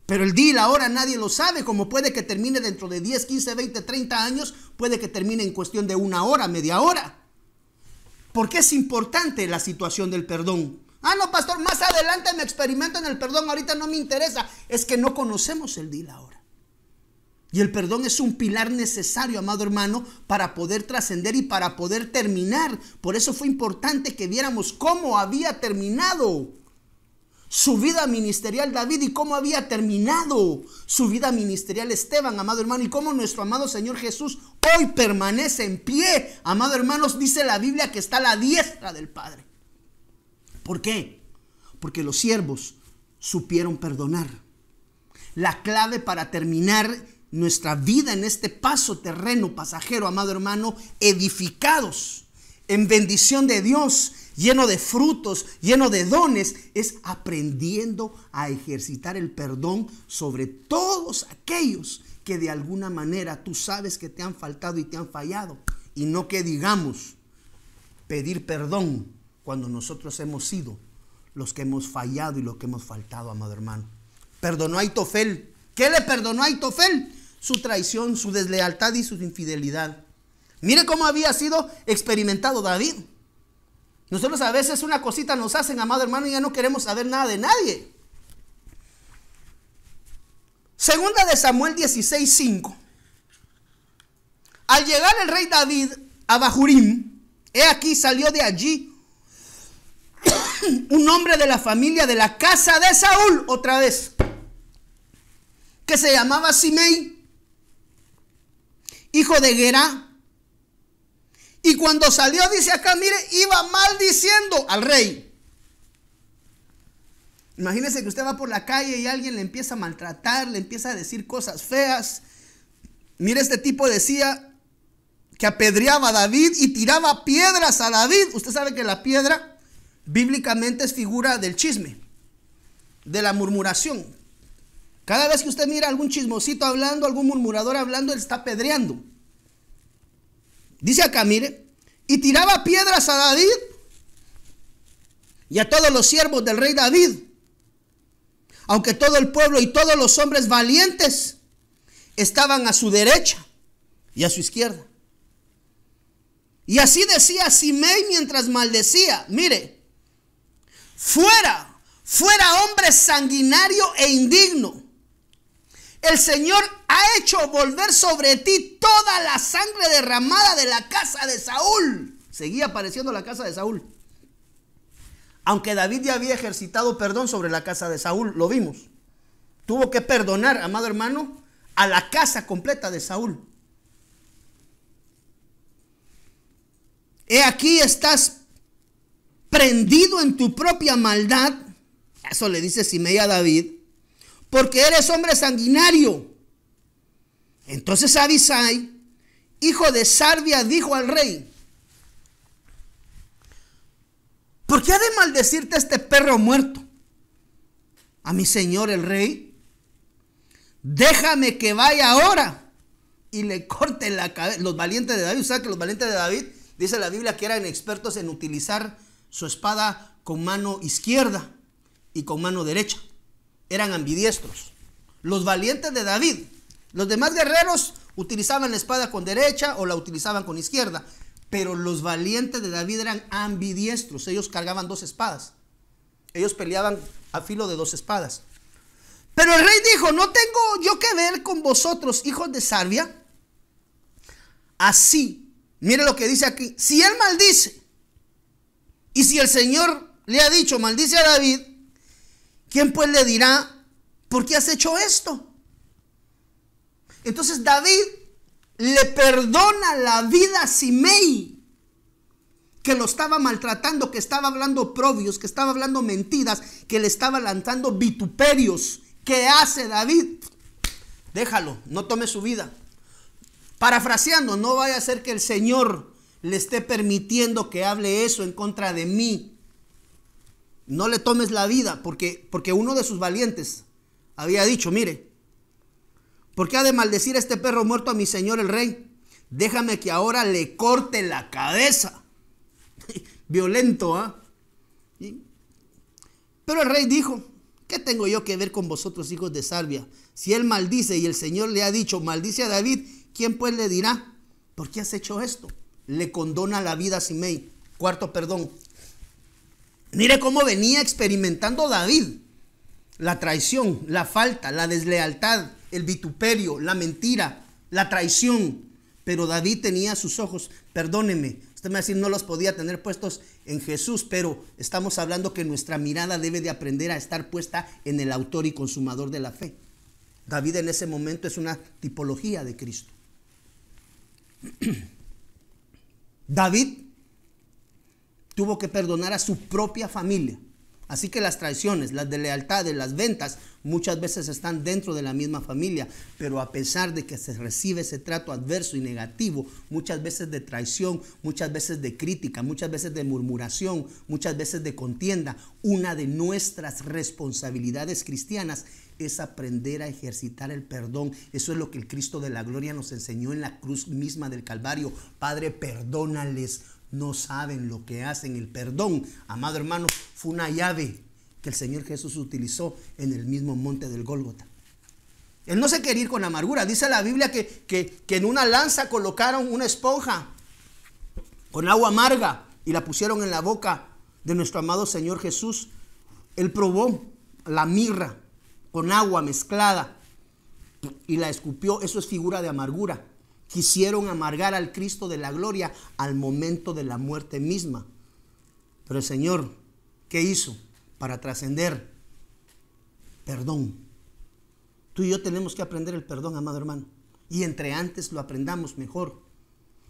Pero el día y la hora nadie lo sabe, como puede que termine dentro de 10, 15, 20, 30 años, puede que termine en cuestión de una hora, media hora. ¿Por qué es importante la situación del perdón? Ah, no, pastor, más adelante me experimento en el perdón, ahorita no me interesa. Es que no conocemos el día y la hora. Y el perdón es un pilar necesario, amado hermano, para poder trascender y para poder terminar. Por eso fue importante que viéramos cómo había terminado su vida ministerial David y cómo había terminado su vida ministerial Esteban, amado hermano, y cómo nuestro amado Señor Jesús hoy permanece en pie. Amado hermanos, dice la Biblia que está a la diestra del Padre. ¿Por qué? Porque los siervos supieron perdonar. La clave para terminar nuestra vida en este paso terreno pasajero, amado hermano, edificados en bendición de Dios, lleno de frutos, lleno de dones, es aprendiendo a ejercitar el perdón sobre todos aquellos que de alguna manera tú sabes que te han faltado y te han fallado. Y no que digamos pedir perdón cuando nosotros hemos sido los que hemos fallado y los que hemos faltado, amado hermano. Perdonó a Aitofel. ¿Qué le perdonó a Aitofel? Su traición, su deslealtad y su infidelidad. Mire cómo había sido experimentado David. Nosotros a veces una cosita nos hacen, amado hermano, y ya no queremos saber nada de nadie. Segunda de Samuel 16:5. Al llegar el rey David a Bahurim, he aquí salió de allí un hombre de la familia de la casa de Saúl, otra vez, que se llamaba Simei, hijo de Gerá. Y cuando salió, dice acá, mire, iba maldiciendo al rey. Imagínese que usted va por la calle y alguien le empieza a maltratar, le empieza a decir cosas feas. Mire, este tipo decía que apedreaba a David y tiraba piedras a David. Usted sabe que la piedra bíblicamente es figura del chisme, de la murmuración. Cada vez que usted mira algún chismosito hablando, algún murmurador hablando, él está apedreando. Dice acá, mire, y tiraba piedras a David y a todos los siervos del rey David, aunque todo el pueblo y todos los hombres valientes estaban a su derecha y a su izquierda. Y así decía Simei mientras maldecía, mire, fuera hombre sanguinario e indigno. El Señor ha hecho volver sobre ti toda la sangre derramada de la casa de Saúl. Seguía apareciendo la casa de Saúl. Aunque David ya había ejercitado perdón sobre la casa de Saúl, lo vimos. Tuvo que perdonar, amado hermano, a la casa completa de Saúl. He aquí estás prendido en tu propia maldad. Eso le dice Simei a David, porque eres hombre sanguinario. Entonces Abisai, hijo de Sarbia, dijo al rey: ¿por qué ha de maldecirte este perro muerto a mi señor el rey? Déjame que vaya ahora y le corte la cabeza. Los valientes de David, o sea que los valientes de David, dice la Biblia, que eran expertos en utilizar su espada con mano izquierda y con mano derecha. Eran ambidiestros. Los valientes de David. Los demás guerreros utilizaban la espada con derecha o la utilizaban con izquierda. Pero los valientes de David eran ambidiestros. Ellos cargaban dos espadas. Ellos peleaban a filo de dos espadas. Pero el rey dijo: no tengo yo que ver con vosotros, hijos de Sarbia. Así, mire lo que dice aquí: si él maldice, y si el Señor le ha dicho maldice a David, ¿quién pues le dirá por qué has hecho esto? Entonces David le perdona la vida a Simei, que lo estaba maltratando, que estaba hablando oprobios, que estaba hablando mentiras, que le estaba lanzando vituperios. ¿Qué hace David? Déjalo, no tome su vida. Parafraseando, no vaya a ser que el Señor le esté permitiendo que hable eso en contra de mí. No le tomes la vida, porque uno de sus valientes había dicho: mire, ¿por qué ha de maldecir a este perro muerto a mi señor el rey? Déjame que ahora le corte la cabeza. Violento, ¿ah? Pero el rey dijo: ¿qué tengo yo que ver con vosotros, hijos de Sarbia? Si él maldice y el Señor le ha dicho maldice a David, ¿quién pues le dirá por qué has hecho esto? Le condona la vida a Simei. Cuarto perdón. Mire cómo venía experimentando David la traición, la falta, la deslealtad, el vituperio, la mentira, la traición. Pero David tenía sus ojos, perdóneme, usted me va a decir no los podía tener puestos en Jesús, pero estamos hablando que nuestra mirada debe de aprender a estar puesta en el autor y consumador de la fe. David en ese momento es una tipología de Cristo. David tuvo que perdonar a su propia familia. Así que las traiciones, las deslealtades, las ventas muchas veces están dentro de la misma familia, pero a pesar de que se recibe ese trato adverso y negativo, muchas veces de traición, muchas veces de crítica, muchas veces de murmuración, muchas veces de contienda, una de nuestras responsabilidades cristianas es aprender a ejercitar el perdón. Eso es lo que el Cristo de la gloria nos enseñó en la cruz misma del Calvario. Padre, perdónales, no saben lo que hacen. El perdón, amado hermano, fue una llave que el Señor Jesús utilizó en el mismo monte del Gólgota. Él no se quería ir con amargura. Dice la Biblia que en una lanza colocaron una esponja con agua amarga y la pusieron en la boca de nuestro amado Señor Jesús. Él probó la mirra con agua mezclada y la escupió. Eso es figura de amargura. Quisieron amargar al Cristo de la gloria al momento de la muerte misma. Pero el Señor, ¿qué hizo para trascender? Perdón. Tú y yo tenemos que aprender el perdón, amado hermano. Y entre antes lo aprendamos mejor.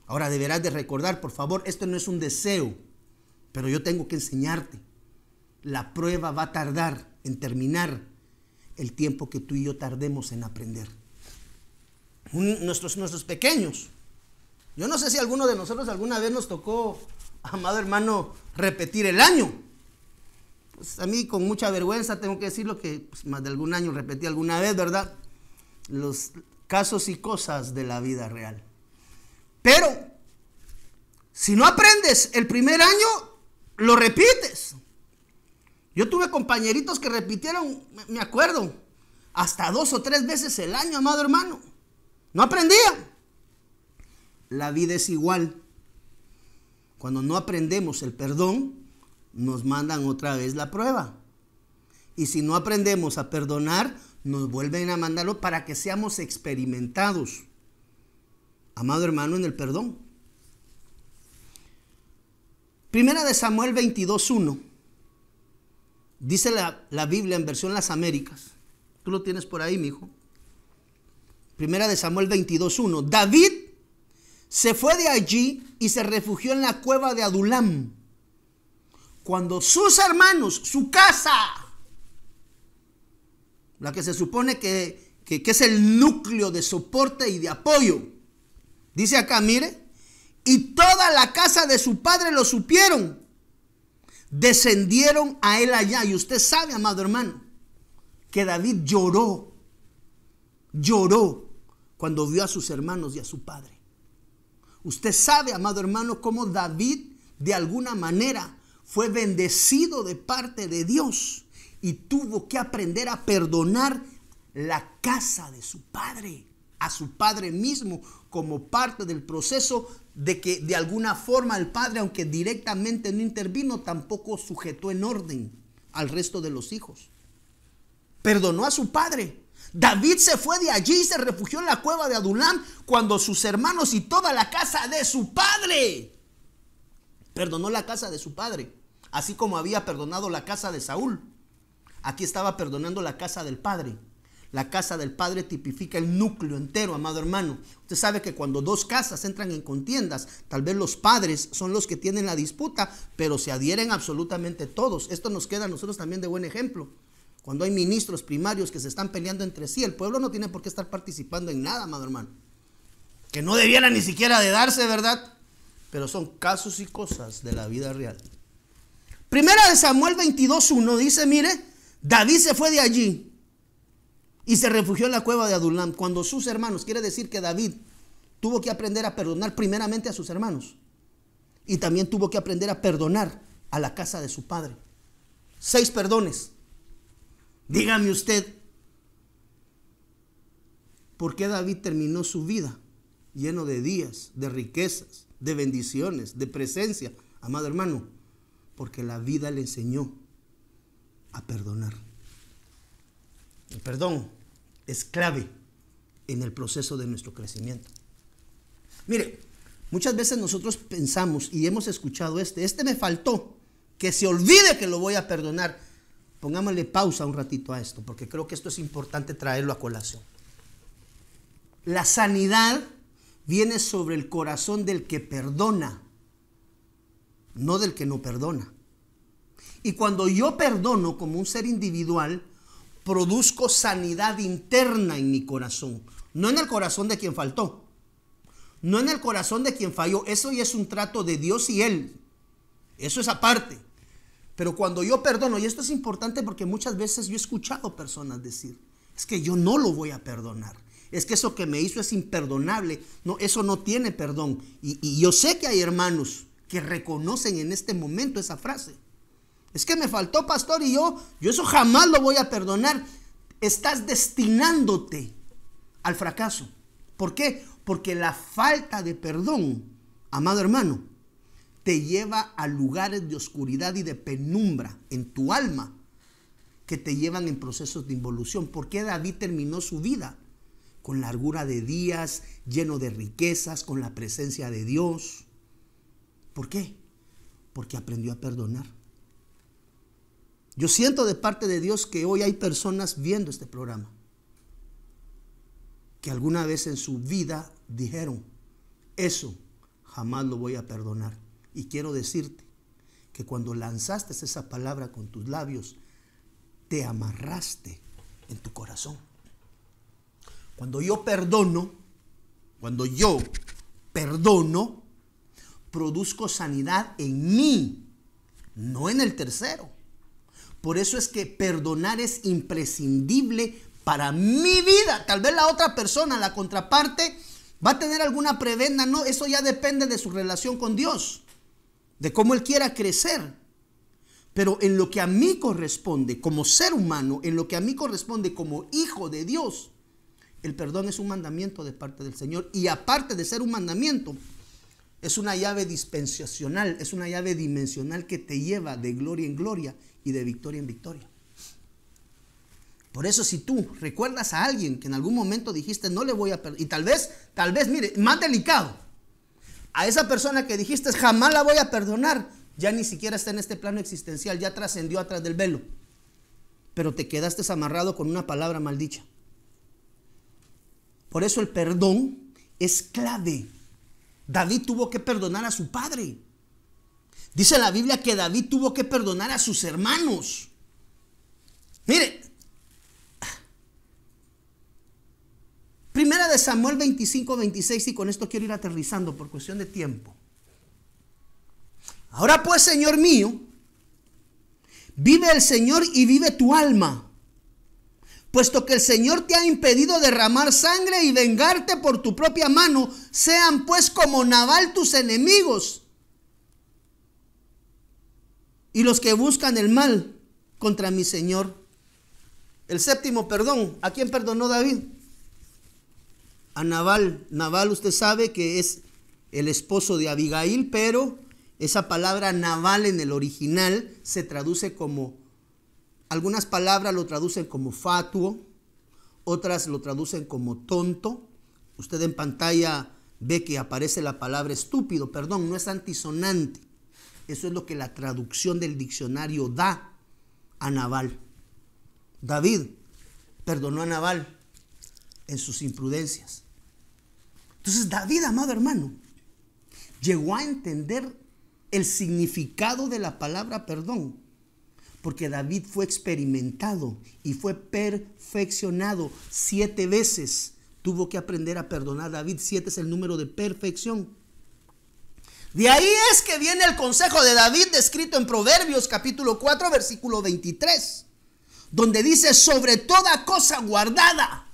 Ahora deberás de recordar, por favor, esto no es un deseo, pero yo tengo que enseñarte. La prueba va a tardar en terminar el tiempo que tú y yo tardemos en aprender. Nuestros pequeños. Yo no sé si alguno de nosotros alguna vez nos tocó, amado hermano, repetir el año. Pues a mí con mucha vergüenza tengo que decirlo que pues, más de algún año repetí alguna vez, ¿verdad? Los casos y cosas de la vida real. Pero si no aprendes el primer año, lo repites. Yo tuve compañeritos que repitieron, me acuerdo, hasta 2 o 3 veces el año, amado hermano. No aprendían. La vida es igual. Cuando no aprendemos el perdón, nos mandan otra vez la prueba. Y si no aprendemos a perdonar, nos vuelven a mandarlo para que seamos experimentados, amado hermano, en el perdón. Primera de Samuel 22:1. Dice la Biblia en versión Las Américas. Tú lo tienes por ahí, mi hijo. Primera de Samuel 22:1. David se fue de allí y se refugió en la cueva de Adulam. Cuando sus hermanos, su casa, la que se supone que es el núcleo de soporte y de apoyo, dice acá, mire, y toda la casa de su padre lo supieron, descendieron a él allá. Y usted sabe, amado hermano, que David lloró cuando vio a sus hermanos y a su padre. Usted sabe, amado hermano, cómo David de alguna manera fue bendecido de parte de Dios y tuvo que aprender a perdonar la casa de su padre, a su padre mismo, como parte del proceso de que de alguna forma el padre, aunque directamente no intervino, tampoco sujetó en orden al resto de los hijos. Perdonó a su padre. David se fue de allí y se refugió en la cueva de Adulam cuando sus hermanos y toda la casa de su padre. Perdonó la casa de su padre, así como había perdonado la casa de Saúl. Aquí estaba perdonando la casa del padre. La casa del padre tipifica el núcleo entero, amado hermano. Usted sabe que cuando 2 casas entran en contiendas, tal vez los padres son los que tienen la disputa, pero se adhieren absolutamente todos. Esto nos queda a nosotros también de buen ejemplo. Cuando hay ministros primarios que se están peleando entre sí, el pueblo no tiene por qué estar participando en nada, amado hermano. Que no debiera ni siquiera de darse, ¿verdad? Pero son casos y cosas de la vida real. Primera de Samuel 22:1 dice, mire, David se fue de allí y se refugió en la cueva de Adulam. Cuando sus hermanos, quiere decir que David tuvo que aprender a perdonar primeramente a sus hermanos. Y también tuvo que aprender a perdonar a la casa de su padre. 6 perdones. Dígame usted, ¿por qué David terminó su vida lleno de días, de riquezas, de bendiciones, de presencia? Amado hermano, porque la vida le enseñó a perdonar. El perdón es clave en el proceso de nuestro crecimiento. Mire, muchas veces nosotros pensamos y hemos escuchado este me faltó, que se olvide que lo voy a perdonar. Pongámosle pausa un ratito a esto, porque creo que esto es importante traerlo a colación. La sanidad viene sobre el corazón del que perdona, no del que no perdona. Y cuando yo perdono como un ser individual, produzco sanidad interna en mi corazón, no en el corazón de quien faltó, no en el corazón de quien falló. Eso ya es un trato de Dios y Él, eso es aparte. Pero cuando yo perdono, y esto es importante porque muchas veces yo he escuchado personas decir, es que yo no lo voy a perdonar, es que eso que me hizo es imperdonable, no, eso no tiene perdón. Y yo sé que hay hermanos que reconocen en este momento esa frase. Es que me faltó, pastor, y yo eso jamás lo voy a perdonar. Estás destinándote al fracaso. ¿Por qué? Porque la falta de perdón, amado hermano, te lleva a lugares de oscuridad y de penumbra en tu alma que te llevan en procesos de involución. ¿Por qué David terminó su vida con largura de días, lleno de riquezas, con la presencia de Dios. ¿Por qué? Porque aprendió a perdonar. Yo siento de parte de Dios que hoy hay personas viendo este programa que alguna vez en su vida dijeron, eso jamás lo voy a perdonar. Y quiero decirte que cuando lanzaste esa palabra con tus labios, te amarraste en tu corazón. Cuando yo perdono, produzco sanidad en mí, no en el tercero. Por eso es que perdonar es imprescindible para mi vida. Tal vez la otra persona, la contraparte, va a tener alguna prebenda. No, eso ya depende de su relación con Dios, de cómo él quiera crecer. Pero en lo que a mí corresponde como ser humano, en lo que a mí corresponde como hijo de Dios, el perdón es un mandamiento de parte del Señor. Y aparte de ser un mandamiento, es una llave dispensacional, es una llave dimensional que te lleva de gloria en gloria y de victoria en victoria. Por eso, si tú recuerdas a alguien que en algún momento dijiste no le voy a perdonar, y tal vez, mire, más delicado, a esa persona que dijiste jamás la voy a perdonar, ya ni siquiera está en este plano existencial, ya trascendió atrás del velo, pero te quedaste amarrado con una palabra maldicha. Por eso el perdón es clave. David tuvo que perdonar a su padre. Dice la Biblia que David tuvo que perdonar a sus hermanos. Mire, Primera de Samuel 25-26, y con esto quiero ir aterrizando por cuestión de tiempo. Ahora pues, Señor mío, vive el Señor y vive tu alma, puesto que el Señor te ha impedido derramar sangre y vengarte por tu propia mano. Sean pues como Nabal tus enemigos y los que buscan el mal contra mi Señor. El séptimo perdón. ¿A quién perdonó David? A Nabal. Nabal, usted sabe que es el esposo de Abigail, pero esa palabra Nabal en el original se traduce como, algunas palabras lo traducen como fatuo, otras lo traducen como tonto. Usted en pantalla ve que aparece la palabra estúpido, perdón, no es antisonante. Eso es lo que la traducción del diccionario da a Nabal. David perdonó a Nabal en sus imprudencias. Entonces David, amado hermano, llegó a entender el significado de la palabra perdón, porque David fue experimentado y fue perfeccionado 7 veces. Tuvo que aprender a perdonar. David, 7 es el número de perfección. De ahí es que viene el consejo de David descrito en Proverbios capítulo 4 versículo 23, donde dice: sobre toda cosa guardada.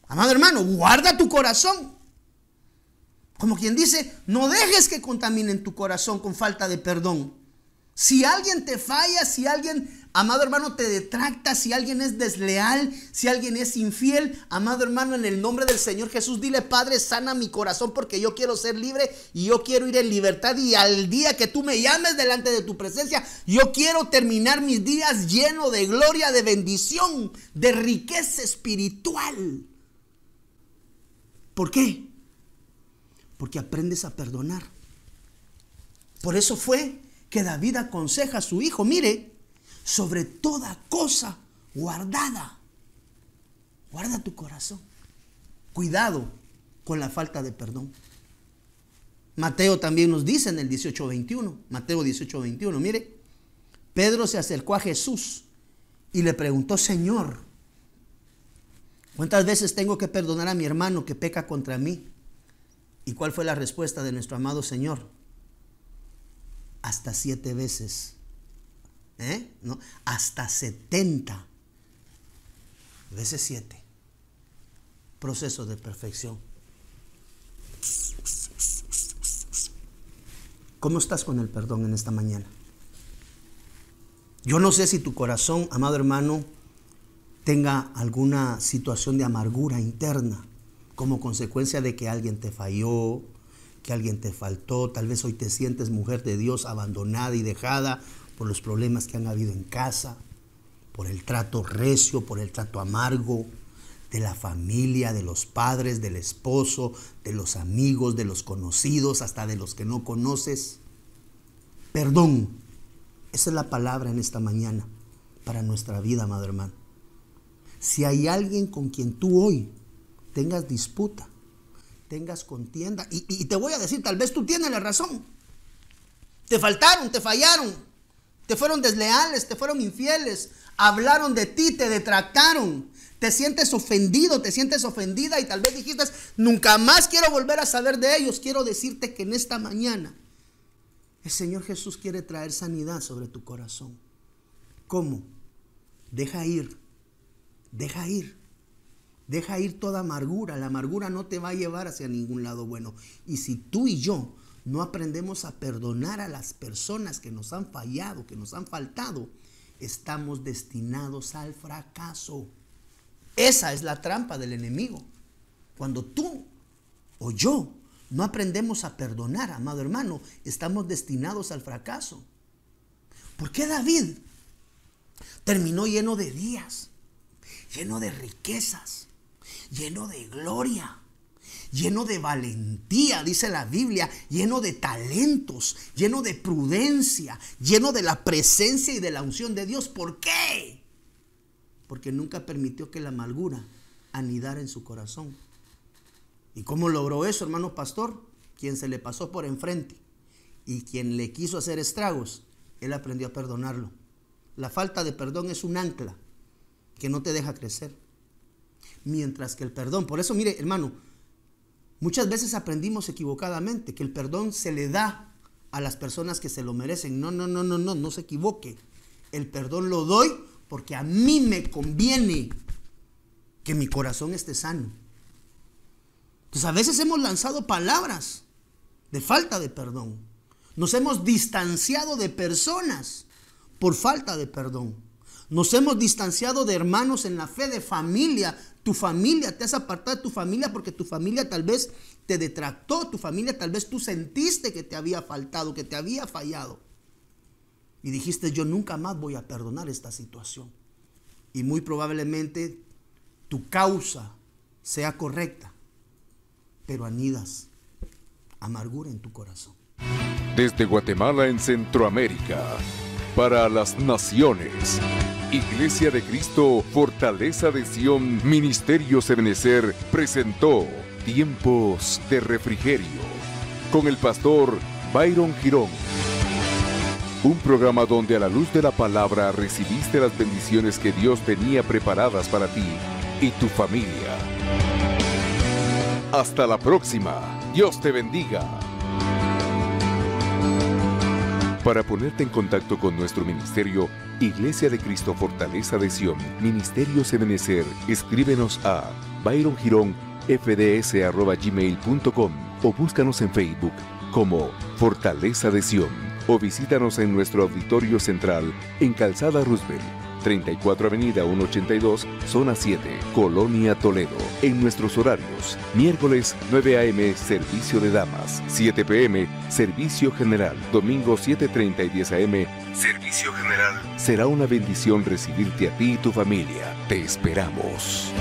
Amado hermano, guarda tu corazón. Como quien dice, no dejes que contaminen tu corazón con falta de perdón. Si alguien te falla, si alguien, amado hermano, te detracta, si alguien es desleal, si alguien es infiel, amado hermano, en el nombre del Señor Jesús, dile: Padre, sana mi corazón porque yo quiero ser libre y yo quiero ir en libertad, y al día que tú me llames delante de tu presencia, yo quiero terminar mis días lleno de gloria, de bendición, de riqueza espiritual. ¿Por qué? Porque aprendes a perdonar. Por eso fue que David aconseja a su hijo: mire, sobre toda cosa guardada, guarda tu corazón. Cuidado con la falta de perdón. Mateo también nos dice en el 18:21, Mateo 18:21, mire, Pedro se acercó a Jesús y le preguntó: Señor, ¿cuántas veces tengo que perdonar a mi hermano que peca contra mí? ¿Y cuál fue la respuesta de nuestro amado Señor? Hasta 7 veces. ¿No? Hasta 70 veces 7. Proceso de perfección. ¿Cómo estás con el perdón en esta mañana? Yo no sé si tu corazón, amado hermano, tenga alguna situación de amargura interna como consecuencia de que alguien te falló, que alguien te faltó. Tal vez hoy te sientes mujer de Dios abandonada y dejada por los problemas que han habido en casa, por el trato recio, por el trato amargo. de la familia, de los padres, del esposo, de los amigos, de los conocidos, hasta de los que no conoces. Perdón. Esa es la palabra en esta mañana para nuestra vida, amado hermano. Si hay alguien con quien tú hoy tengas disputa, tengas contienda, y te voy a decir, tal vez tú tienes la razón. Te faltaron, te fallaron, te fueron desleales, te fueron infieles, hablaron de ti, te detractaron, te sientes ofendido, te sientes ofendida y tal vez dijiste, nunca más quiero volver a saber de ellos. Quiero decirte que en esta mañana el Señor Jesús quiere traer sanidad sobre tu corazón. ¿Cómo? Deja ir toda amargura. La amargura no te va a llevar hacia ningún lado bueno. Y si tú y yo no aprendemos a perdonar a las personas que nos han fallado, que nos han faltado, estamos destinados al fracaso. Esa es la trampa del enemigo. Cuando tú o yo no aprendemos a perdonar, amado hermano, estamos destinados al fracaso. ¿Por qué David terminó lleno de días, lleno de riquezas, lleno de gloria, lleno de valentía, dice la Biblia, lleno de talentos, lleno de prudencia, lleno de la presencia y de la unción de Dios? ¿Por qué? Porque nunca permitió que la amargura anidara en su corazón. ¿Y cómo logró eso, hermano pastor? Quien se le pasó por enfrente y quien le quiso hacer estragos, él aprendió a perdonarlo. La falta de perdón es un ancla que no te deja crecer. Mientras que el perdón, por eso mire hermano, muchas veces aprendimos equivocadamente que el perdón se le da a las personas que se lo merecen. No se equivoque. El perdón lo doy porque a mí me conviene que mi corazón esté sano. Entonces a veces hemos lanzado palabras de falta de perdón. Nos hemos distanciado de personas por falta de perdón. Nos hemos distanciado de hermanos en la fe, de familia. Tu familia, te has apartado de tu familia porque tu familia tal vez te detractó. Tu familia tal vez tú sentiste que te había faltado, que te había fallado. Y dijiste, yo nunca más voy a perdonar esta situación. Y muy probablemente tu causa sea correcta, pero anidas amargura en tu corazón. Desde Guatemala en Centroamérica, para las naciones, Iglesia de Cristo, Fortaleza de Sion, Ministerios Ebenecer, presentó Tiempos de Refrigerio, con el pastor Byron Girón. Un programa donde a la luz de la palabra recibiste las bendiciones que Dios tenía preparadas para ti y tu familia. Hasta la próxima. Dios te bendiga. Para ponerte en contacto con nuestro ministerio, Iglesia de Cristo Fortaleza de Sion, Ministerios Ebenecer, escríbenos a byrongironfds@gmail.com o búscanos en Facebook como Fortaleza de Sion o visítanos en nuestro auditorio central en Calzada Roosevelt, 34 Avenida 182, Zona 7, Colonia Toledo. En nuestros horarios, miércoles 9 a.m. Servicio de Damas, 7 p.m. Servicio General, domingo 7:30 y 10 a.m. Servicio General. Será una bendición recibirte a ti y tu familia. Te esperamos.